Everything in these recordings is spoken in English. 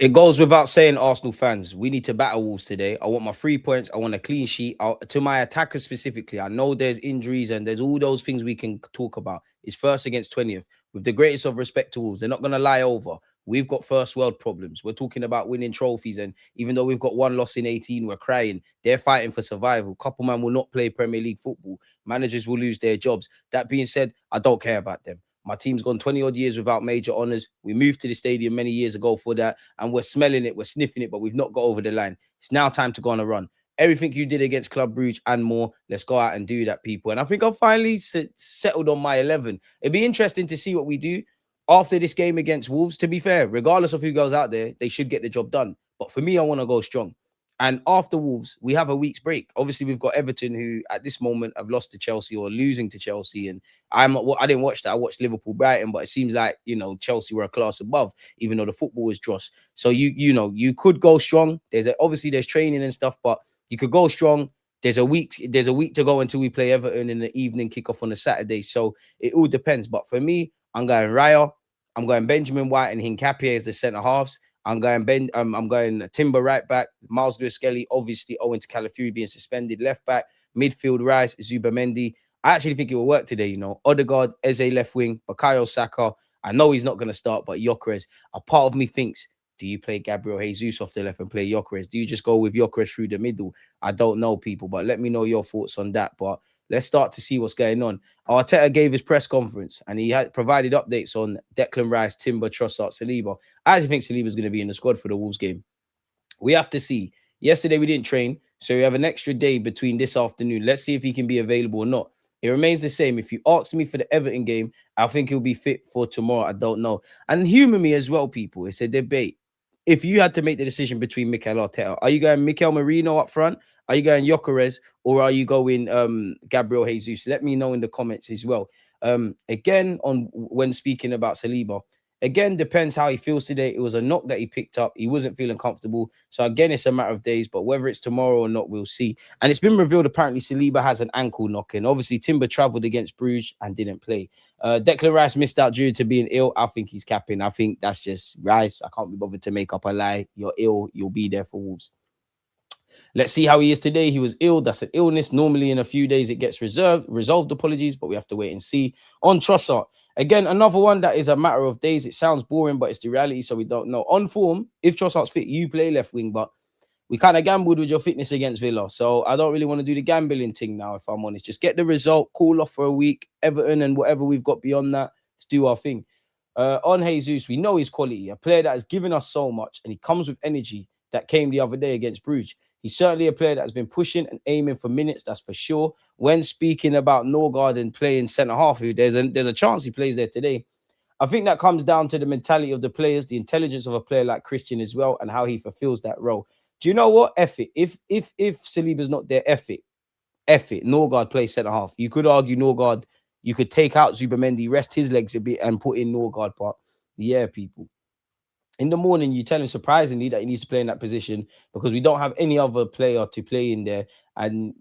It goes without saying, Arsenal fans, we need to battle Wolves today. I want my 3 points. I want a clean sheet. To my attackers specifically, I know there's injuries and there's all those things we can talk about. It's first against 20th. With the greatest of respect to Wolves, they're not going to lie over. We've got first world problems. We're talking about winning trophies. And even though we've got one loss in 18, we're crying. They're fighting for survival. Couple man will not play Premier League football. Managers will lose their jobs. That being said, I don't care about them. My team's gone 20 odd years without major honours. We moved to the stadium many years ago for that, and we're smelling it, we're sniffing it, but we've not got over the line. It's now time to go on a run. Everything you did against Club Brugge and more, let's go out and do that, people. And I think I've finally settled on my 11. It'd be interesting to see what we do after this game against Wolves. To be fair, regardless of who goes out there, they should get the job done. But for me, I want to go strong. And after Wolves, we have a week's break. Obviously, we've got Everton, who at this moment have lost to Chelsea or losing to Chelsea. And I didn't watch that. I watched Liverpool Brighton, but it seems like, Chelsea were a class above, even though the football was dross. So you could go strong. Obviously there's training and stuff, but you could go strong. There's a week to go until we play Everton in the evening kickoff on a Saturday. So it all depends. But for me, I'm going Raya. I'm going Benjamin White and Hincapié as the centre halves. I'm going Timber right back, Miles Lewis-Skelly, obviously owing to Calafiori being suspended, left back, midfield Rice, Zubamendi. I actually think it will work today, Odegaard, Eze left wing, Bukayo Saka. I know he's not going to start, but Gyökeres. A part of me thinks, do you play Gabriel Jesus off the left and play Gyökeres? Do you just go with Gyökeres through the middle? I don't know, people, but let me know your thoughts on that. But let's start to see what's going on. Arteta gave his press conference and he had provided updates on Declan Rice, Timber, Trossard, Saliba. I actually think Saliba's going to be in the squad for the Wolves game. We have to see. Yesterday we didn't train, so we have an extra day between this afternoon. Let's see if he can be available or not. It remains the same. If you ask me for the Everton game, I think he'll be fit for tomorrow. I don't know. And humor me as well, people. It's a debate. If you had to make the decision between Mikel Arteta, are you going Mikel Merino up front? Are you going Gyökeres, or are you going Gabriel Jesus? Let me know in the comments as well. Again, when speaking about Saliba, again, depends how he feels today. It was a knock that he picked up. He wasn't feeling comfortable. So again, it's a matter of days, but whether it's tomorrow or not, we'll see. And it's been revealed apparently Saliba has an ankle knock, and obviously Timber travelled against Bruges and didn't play. Declan Rice missed out due to being ill. I think he's capping. I think that's just Rice. I can't be bothered to make up a lie. You're ill. You'll be there for Wolves. Let's see how he is today. He was ill. That's an illness. Normally in a few days it gets resolved. Apologies, but we have to wait and see. On Trossard, again, another one that is a matter of days. It sounds boring, but it's the reality, so we don't know. On form, if Trossard's fit, you play left wing, but we kind of gambled with your fitness against Villa, so I don't really want to do the gambling thing now, if I'm honest. Just get the result, cool off for a week. Everton and whatever we've got beyond that, let's do our thing. On Jesus, we know his quality, a player that has given us so much, and he comes with energy that came the other day against Bruges. He's certainly a player that has been pushing and aiming for minutes, that's for sure. When speaking about Norgard and playing centre-half, there's a chance he plays there today. I think that comes down to the mentality of the players, the intelligence of a player like Christian as well, and how he fulfills that role. Do you know what? F it. If Saliba's not there, F it. Norgard plays centre-half. You could argue Norgard, you could take out Zubamendi, rest his legs a bit, and put in Norgard. But yeah, people. In the morning, you tell him surprisingly that he needs to play in that position because we don't have any other player to play in there, and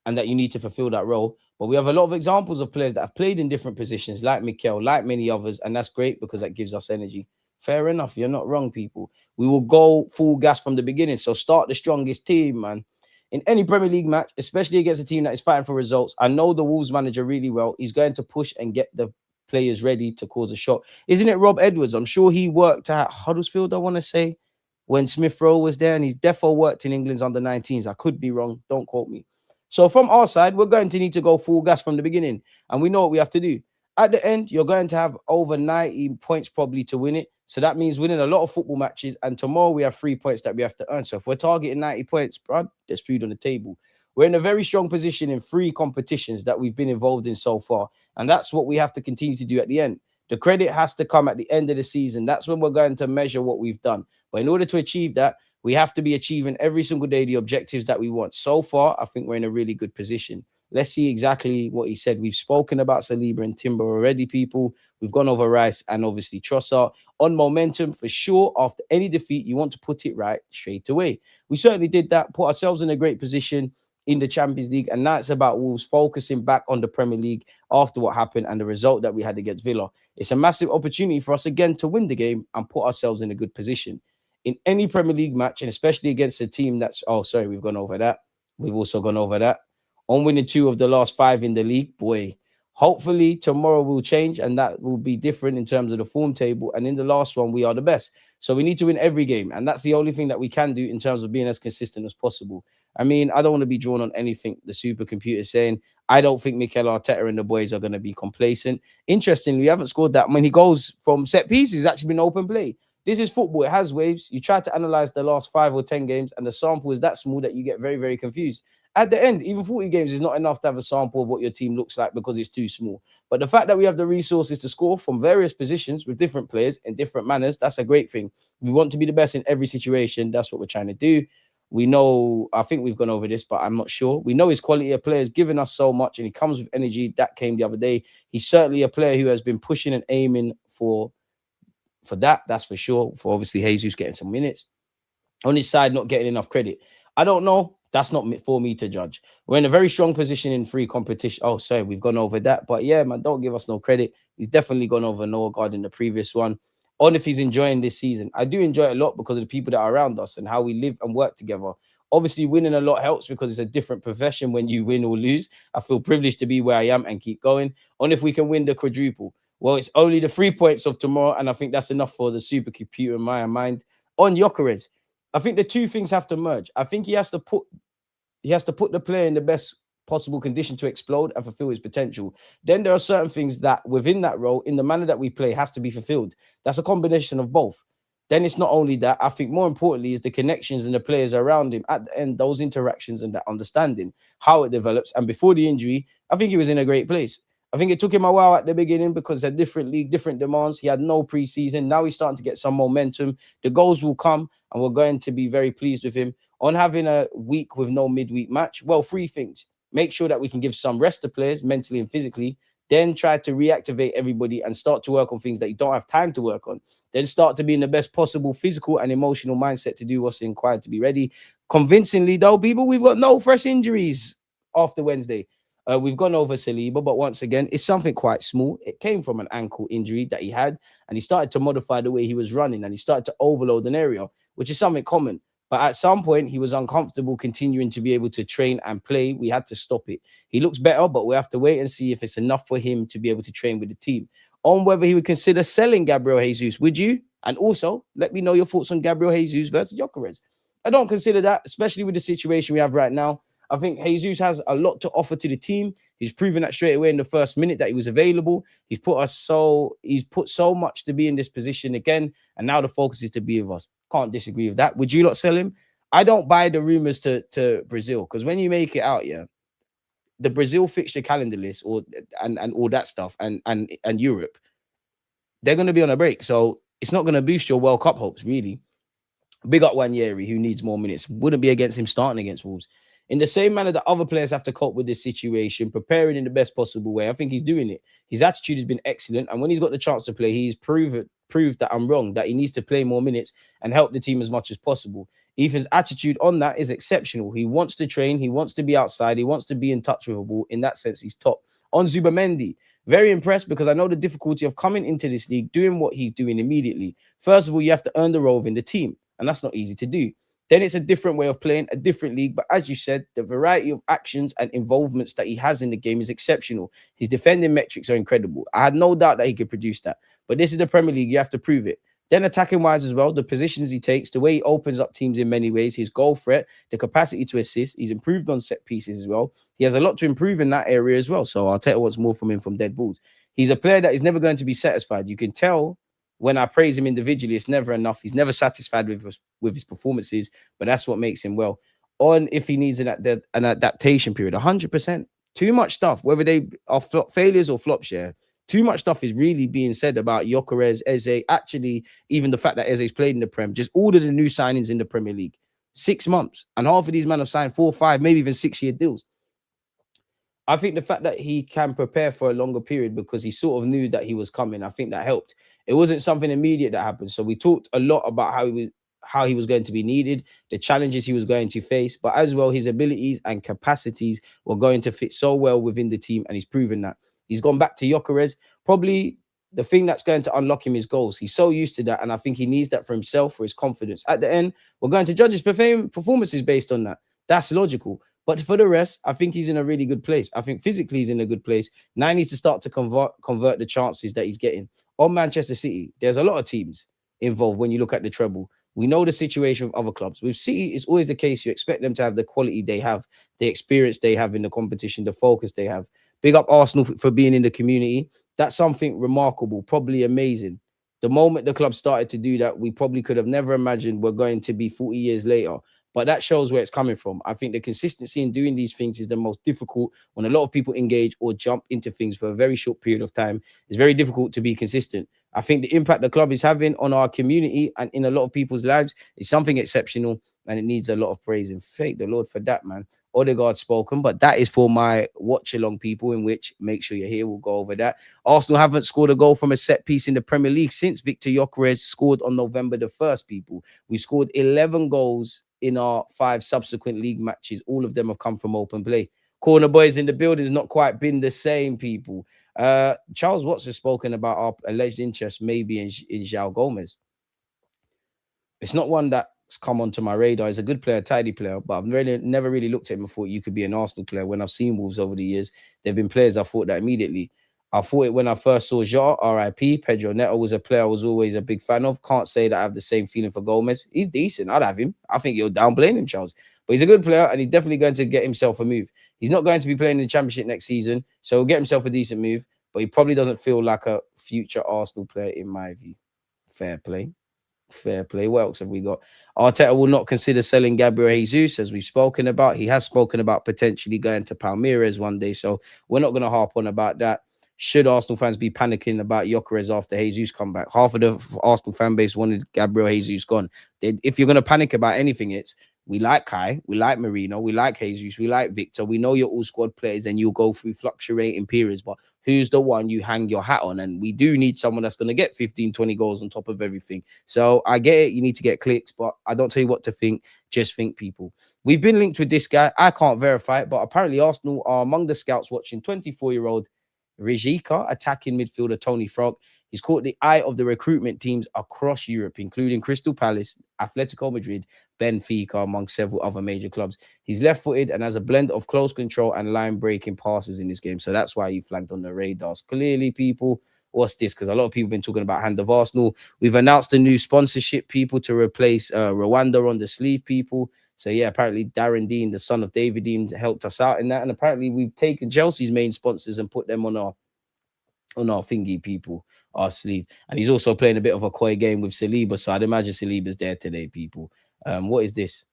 that you need to fulfill that role. But we have a lot of examples of players that have played in different positions, like Mikel, like many others, and that's great because that gives us energy. Fair enough. You're not wrong, people. We will go full gas from the beginning. So start the strongest team, man. In any Premier League match, especially against a team that is fighting for results, I know the Wolves manager really well. He's going to push and get the players ready to cause a shot. Isn't it Rob Edwards? I'm sure he worked at Huddersfield, I want to say, when Smith Rowe was there, and he's defo worked in England's under-19s. I could be wrong. Don't quote me. So from our side, we're going to need to go full gas from the beginning, and we know what we have to do. At the end, you're going to have over 90 points probably to win it. So that means winning a lot of football matches, and tomorrow we have 3 points that we have to earn. So if we're targeting 90 points, bro, there's food on the table. We're in a very strong position in 3 competitions that we've been involved in so far. And that's what we have to continue to do at the end. The credit has to come at the end of the season. That's when we're going to measure what we've done. But in order to achieve that, we have to be achieving every single day the objectives that we want. So far, I think we're in a really good position. Let's see exactly what he said. We've spoken about Saliba and Timber already, people. We've gone over Rice and obviously Trossard. On momentum, for sure, after any defeat, you want to put it right straight away. We certainly did that, put ourselves in a great position in the Champions League, and now it's about Wolves focusing back on the Premier League after what happened and the result that we had against Villa. It's a massive opportunity for us again to win the game and put ourselves in a good position. in any Premier League match, and especially against a team that's, oh, sorry, we've gone over that. We've also gone over that. On winning 2 of the last 5 in the league, boy. Hopefully tomorrow will change and that will be different in terms of the form table. And in the last one, we are the best. So we need to win every game. And that's the only thing that we can do in terms of being as consistent as possible. I mean, I don't want to be drawn on anything the supercomputer is saying. I don't think Mikel Arteta and the boys are going to be complacent. Interestingly, we haven't scored that many goals from set pieces. It's actually been open play. This is football. It has waves. You try to analyze the last 5 or 10 games, and the sample is that small that you get very, very confused. At the end, even 40 games is not enough to have a sample of what your team looks like because it's too small. But the fact that we have the resources to score from various positions with different players in different manners, that's a great thing. We want to be the best in every situation. That's what we're trying to do. We know, I think we've gone over this, but I'm not sure. We know his quality of player has given us so much, and he comes with energy. That came the other day. He's certainly a player who has been pushing and aiming for that. That's for sure. For obviously Jesus getting some minutes. On his side, not getting enough credit. I don't know. That's not for me to judge. We're in a very strong position in free competition. Oh, sorry, we've gone over that. But yeah, man, don't give us no credit. We've definitely gone over Norgard in the previous one. On if he's enjoying this season. I do enjoy it a lot because of the people that are around us and how we live and work together. Obviously, winning a lot helps because it's a different profession when you win or lose. I feel privileged to be where I am and keep going. On if we can win the quadruple. Well, it's only the 3 points of tomorrow, and I think that's enough for the supercomputer in my mind. On Gyökeres, I think the two things have to merge. I think he has to put the player in the best possible condition to explode and fulfill his potential. Then there are certain things that within that role, in the manner that we play, has to be fulfilled. That's a combination of both. Then it's not only that, I think more importantly is the connections and the players around him. At the end, those interactions and that understanding, how it develops. And before the injury, I think he was in a great place. I think it took him a while at the beginning because it's a different league, different demands. He had no preseason. Now he's starting to get some momentum. The goals will come, and we're going to be very pleased with him. On having a week with no midweek match, well, 3 things. Make sure that we can give some rest to players mentally and physically. Then try to reactivate everybody and start to work on things that you don't have time to work on. Then start to be in the best possible physical and emotional mindset to do what's required to be ready. Convincingly, though, people, we've got no fresh injuries after Wednesday. We've gone over Saliba, but once again, it's something quite small. It came from an ankle injury that he had, and he started to modify the way he was running, and he started to overload an area, which is something common. But at some point, he was uncomfortable continuing to be able to train and play. We had to stop it. He looks better, but we have to wait and see if it's enough for him to be able to train with the team. On whether he would consider selling Gabriel Jesus, would you? And also, let me know your thoughts on Gabriel Jesus versus Gyökeres. I don't consider that, especially with the situation we have right now. I think Jesus has a lot to offer to the team. He's proven that straight away in the first minute that he was available. He's put so much to be in this position again, and now the focus is to be with us. Can't disagree with that. Would you lot sell him? I don't buy the rumors to Brazil, because when you make it out, yeah, the Brazil fixture calendar list and all that stuff and Europe, they're going to be on a break, so it's not going to boost your World Cup hopes really. Big up Wanyeri, who needs more minutes. Wouldn't be against him starting against Wolves. In the same manner that other players have to cope with this situation, preparing in the best possible way, I think he's doing it. His attitude has been excellent, and when he's got the chance to play, he's proved that I'm wrong, that he needs to play more minutes and help the team as much as possible. Ethan's attitude on that is exceptional. He wants to train, he wants to be outside, he wants to be in touch with a ball. In that sense, he's top. On Zubamendi, very impressed because I know the difficulty of coming into this league, doing what he's doing immediately. First of all, you have to earn the role within the team, and that's not easy to do. Then it's a different way of playing, a different league. But as you said, the variety of actions and involvements that he has in the game is exceptional. His defending metrics are incredible. I had no doubt that he could produce that. But this is the Premier League. You have to prove it. Then attacking-wise as well, the positions he takes, the way he opens up teams in many ways, his goal threat, the capacity to assist. He's improved on set pieces as well. He has a lot to improve in that area as well. So Arteta wants more from him from dead balls. He's a player that is never going to be satisfied. You can tell when I praise him individually, it's never enough. He's never satisfied with his performances, but that's what makes him well. On if he needs an adaptation period, 100%. Too much stuff, whether they are failures or flops, yeah. Too much stuff is really being said about Gyökeres, Eze. Actually, even the fact that Eze's played in the Prem, just all of the new signings in the Premier League. 6 months. And half of these men have signed 4, 5, maybe even 6-year deals. I think the fact that he can prepare for a longer period because he sort of knew that he was coming, I think that helped. It wasn't something immediate that happened. So we talked a lot about how he was going to be needed, the challenges he was going to face, but as well, his abilities and capacities were going to fit so well within the team, and he's proven that. He's gone back to Gyökeres. Probably the thing that's going to unlock him is goals. He's so used to that, and I think he needs that for himself, for his confidence. At the end, we're going to judge his performances based on that. That's logical. But for the rest, I think he's in a really good place. I think physically he's in a good place. Now he needs to start to convert the chances that he's getting. On Manchester City, there's a lot of teams involved when you look at the treble. We know the situation with other clubs. With City, it's always the case. You expect them to have the quality they have, the experience they have in the competition, the focus they have. Big up Arsenal for being in the community. That's something remarkable, probably amazing. The moment the club started to do that, we probably could have never imagined we're going to be 40 years later. But that shows where it's coming from. I think the consistency in doing these things is the most difficult. When a lot of people engage or jump into things for a very short period of time, it's very difficult to be consistent. I think the impact the club is having on our community and in a lot of people's lives is something exceptional, and it needs a lot of praise, and thank the Lord for that, man. Odegaard spoken, but that is for my watch along people, in which make sure you're here. We'll go over that. Arsenal haven't scored a goal from a set piece in the Premier League since Victor Gyökeres scored on November the 1st, people. We scored 11 goals in our 5 subsequent league matches. All of them have come from open play. Corner boys in the building has not quite been the same, people. Charles Watts has spoken about our alleged interest maybe in João Gomez. It's not one that's come onto my radar. He's a good player, tidy player, but I've never really looked at him and thought you could be an Arsenal player. When I've seen Wolves over the years, there have been players I thought that immediately. I thought it when I first saw Jota, RIP. Pedro Neto was a player I was always a big fan of. Can't say that I have the same feeling for Gomez. He's decent. I'd have him. I think you're downplaying him, Charles. But he's a good player, and he's definitely going to get himself a move. He's not going to be playing in the Championship next season, so he'll get himself a decent move, but he probably doesn't feel like a future Arsenal player in my view. Fair play. Fair play. What else have we got? Arteta will not consider selling Gabriel Jesus, as we've spoken about. He has spoken about potentially going to Palmeiras one day, so we're not going to harp on about that. Should Arsenal fans be panicking about Gyökeres after Jesus come back? Half of the Arsenal fan base wanted Gabriel Jesus gone. If you're going to panic about anything, it's we like Kai, we like Marino, we like Jesus, we like Victor. We know you're all squad players and you'll go through fluctuating periods, but who's the one you hang your hat on? And we do need someone that's going to get 15, 20 goals on top of everything. So I get it. You need to get clicks, but I don't tell you what to think. Just think, people. We've been linked with this guy. I can't verify it, but apparently Arsenal are among the scouts watching 24-year-old Rijeka, attacking midfielder Tony Frog. He's caught the eye of the recruitment teams across Europe, including Crystal Palace, Atletico Madrid, Benfica, among several other major clubs. He's left-footed and has a blend of close control and line-breaking passes in this game. So that's why he flagged on the radars. Clearly, people, what's this? Because a lot of people have been talking about Hand of Arsenal. We've announced a new sponsorship, people, to replace Rwanda on the sleeve, people. So, yeah, apparently Darren Dean, the son of David Dean, helped us out in that. And apparently we've taken Chelsea's main sponsors and put them on our thingy, people, our sleeve. And he's also playing a bit of a coy game with Saliba. So I'd imagine Saliba's there today, people. What is this?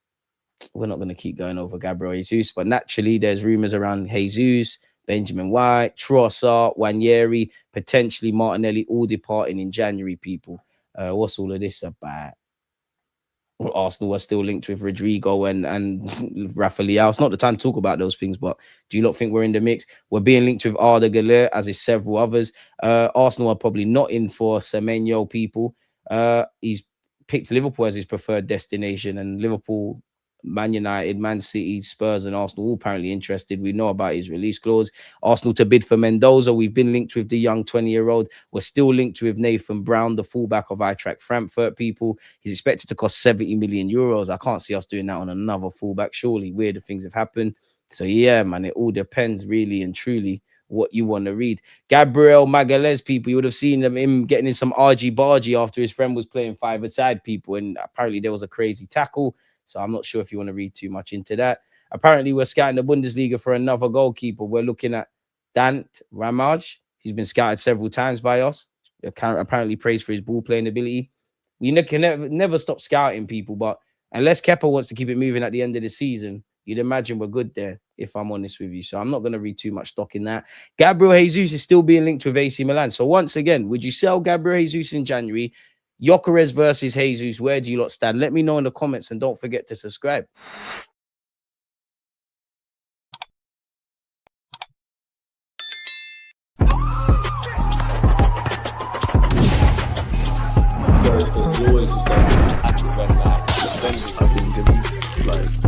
We're not going to keep going over Gabriel Jesus, but naturally there's rumors around Jesus, Benjamin White, Trossard, Wanyeri, potentially Martinelli, all departing in January, people. What's all of this about? Arsenal are still linked with Rodrigo and Rafa Leao. It's not the time to talk about those things, but do you not think we're in the mix? We're being linked with Arda Güler, as is several others. Arsenal are probably not in for Semenyo, people. He's picked Liverpool as his preferred destination, and Liverpool, Man United, Man City, Spurs, and Arsenal all apparently interested. We know about his release clause. Arsenal to bid for Mendoza. We've been linked with the young 20-year-old. We're still linked with Nathan Brown, the fullback of Eintracht Frankfurt, people. He's expected to cost 70 million euros. I can't see us doing that on another fullback. Surely weirder things have happened. So, yeah, man, it all depends really and truly what you want to read. Gabriel Magalhaes, people, you would have seen him getting in some argy-bargy after his friend was playing five-a-side, people, and apparently there was a crazy tackle. So I'm not sure if you want to read too much into that. Apparently, we're scouting the Bundesliga for another goalkeeper. We're looking at Dant Ramaj. He's been scouted several times by us. Apparently praised for his ball-playing ability. We can never stop scouting people, but unless Kepa wants to keep it moving at the end of the season, you'd imagine we're good there, if I'm honest with you. So I'm not going to read too much stock in that. Gabriel Jesus is still being linked with AC Milan. So once again, would you sell Gabriel Jesus in January? Gyökeres versus Jesus, where do you lot stand? Let me know in the comments, and don't forget to subscribe. Always like